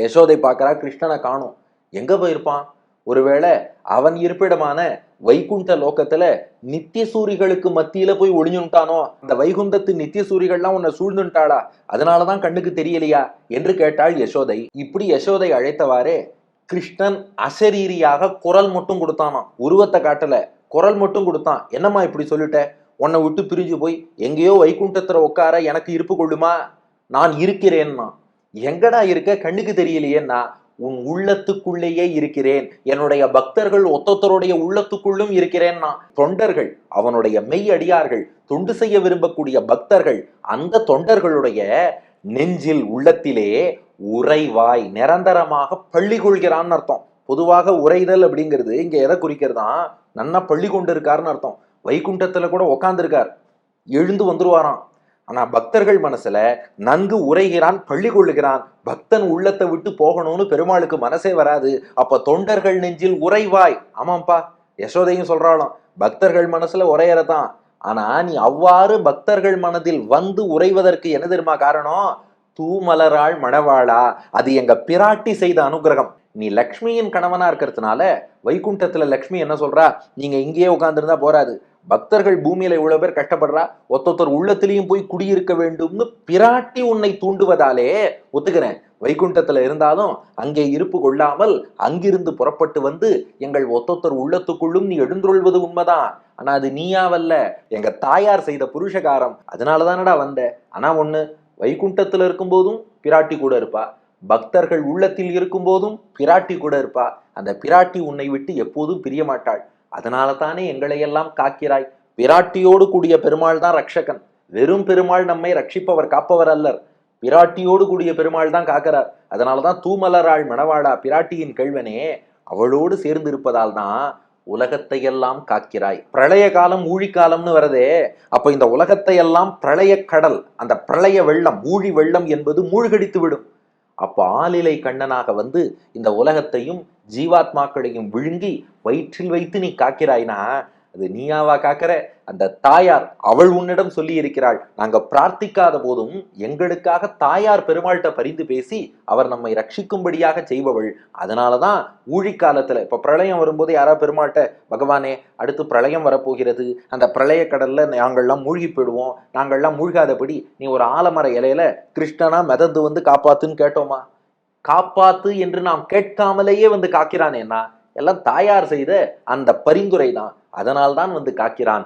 யசோதை பார்க்கறா, கிருஷ்ணனை காணோம். எங்க போயிருப்பான்? ஒருவேளை அவன் இருப்பிடமான வைகுண்ட லோகத்துல நித்திய சூரிகளுக்கு மத்தியில போய் ஒளிஞ்சுட்டானோ? அந்த வைகுண்டத்து நித்திய சூரிகள்லாம் உன்னை சூழ்ந்துட்டாளா? அதனாலதான் கண்ணுக்கு தெரியலையா என்று கேட்டாள் யசோதை. இப்படி யசோதை அழைத்தவாறே கிருஷ்ணன் அசரீரியாக குரல் மட்டும் கொடுத்தானாம். உருவத்தை காட்டல, குரல் மட்டும் கொடுத்தான். என்னம்மா இப்படி சொல்லிட்ட? உன்னை விட்டு பிரிஞ்சு போய் எங்கேயோ வைகுண்டத்துல உட்கார எனக்கு இருப்பு கொள்ளுமா? நான் இருக்கிறேன்னா. எங்கடா இருக்க? கண்ணுக்கு தெரியலையேன்னா. உன் உள்ளத்துக்குள்ளேயே இருக்கிறேன், என்னுடைய பக்தர்கள் ஒத்தொத்தருடைய உள்ளத்துக்குள்ளும் இருக்கிறேன்னா. தொண்டர்கள், அவனுடைய மெய் அடியார்கள், தொண்டு செய்ய விரும்பக்கூடிய பக்தர்கள், அந்த தொண்டர்களுடைய நெஞ்சில் உள்ளத்திலே உறைவாய் நிரந்தரமாக பள்ளி கொள்கிறான்னு அர்த்தம். பொதுவாக உரைதல் அப்படிங்கிறது இங்க எதை குறிக்கிறதா? நன்னா பள்ளி கொண்டு இருக்காருன்னு அர்த்தம். வைகுண்டத்துல கூட உக்காந்து இருக்கார், எழுந்து வந்துருவாராம். ஆனா பக்தர்கள் மனசுல நன்கு உரைகிறான், பள்ளி கொள்ளுகிறான். பக்தன் உள்ளத்தை விட்டு போகணும்னு பெருமாளுக்கு மனசே வராது. அப்ப தொண்டர்கள் நெஞ்சில் உறைவாய். ஆமாப்பா, யசோதையும் சொல்றாளாம், பக்தர்கள் மனசுல உரையறதான். ஆனா நீ அவ்வாறு பக்தர்கள் மனதில் வந்து உறைவதற்கு என்ன தெரியுமா காரணம்? தூமலராள் மணவாளா, அது எங்க பிராட்டி செய்த அனுகிரகம். நீ லக்ஷ்மியின் கணவனா இருக்கிறதுனால வைகுண்டத்துல லக்ஷ்மி என்ன சொல்றா? நீங்க இங்கேயே உட்கார்ந்துருந்தா போராது, பக்தர்கள் பூமியில இவ்வளவு பேர் கஷ்டப்படுறா, ஒத்தொத்தர் உள்ளத்திலையும் போய் குடியிருக்க வேண்டும்னு பிராட்டி உன்னை தூண்டுவதாலே ஒத்துக்கிறேன். வைகுண்டத்துல இருந்தாலும் அங்கே இருப்பு கொள்ளாமல் அங்கிருந்து புறப்பட்டு வந்து எங்கள் ஒத்தொத்தர் உள்ளத்துக்குள்ளும் நீ எழுந்துள்வது உண்மைதான். ஆனா அது நீயாவல்ல, எங்க தாயார் செய்த புருஷகாரம். அதனாலதானடா வந்த. ஆனா ஒண்ணு, வைகுண்டத்துல இருக்கும் போதும் பிராட்டி கூட இருப்பா, பக்தர்கள் உள்ளத்தில் இருக்கும் போதும் பிராட்டி கூட இருப்பா. அந்த பிராட்டி உன்னை விட்டு எப்போதும் பிரிய மாட்டாள். அதனால தானே எங்களை எல்லாம் காக்கிறாய். பிராட்டியோடு கூடிய பெருமாள் தான் ரட்சகன். வெறும் பெருமாள் நம்மை ரட்சிப்பவர் காப்பவர் அல்லர். பிராட்டியோடு கூடிய பெருமாள் தான் காக்கிறார். அதனாலதான் தூமலராள் மணவாளா, பிராட்டியின் கேள்வனே, அவளோடு சேர்ந்து இருப்பதால் தான் உலகத்தை எல்லாம் காக்கிறாய். பிரளய காலம் ஊழிக்காலம்னு வரதே, அப்ப இந்த உலகத்தை எல்லாம் பிரளய கடல், அந்த பிரளய வெள்ளம், ஊழி வெள்ளம் என்பது மூழ்கடித்து விடும். அப்ப ஆளிலை கண்ணனாக வந்து இந்த உலகத்தையும் ஜீவாத்மாக்களையும் விழுங்கி வயிற்றில் வைத்து நீ காக்கிறாய்னா அது நீயாவா காக்கிற? அந்த தாயார் அவள் உன்னிடம் சொல்லி இருக்கிறாள், நாங்க பிரார்த்திக்காத போதும் எங்களுக்காக தாயார் பெருமாள்கிட்ட பரிந்து பேசி அவர் நம்மை ரட்சிக்கும்படியாக செய்பவள். அதனாலதான் ஊழிக்காலத்துல இப்ப பிரளயம் வரும்போது யாரா பெருமாள்கிட்ட, பகவானே அடுத்து பிரளயம் வரப்போகிறது, அந்த பிரளய கடல்ல நாங்கள்லாம் மூழ்கி போயிடுவோம், நாங்கள்லாம் மூழ்காதபடி நீ ஒரு ஆலமர இலையில கிருஷ்ணனா மிதந்து வந்து காப்பாத்துன்னு கேட்டோமா? காப்பாத்து என்று நாம் கேட்காமலேயே வந்து காக்கிறானேன்னா எல்லாம் தாயார் செய்த அந்த பரிந்துரை தான். அதனால்தான் வந்து காக்கிறான்.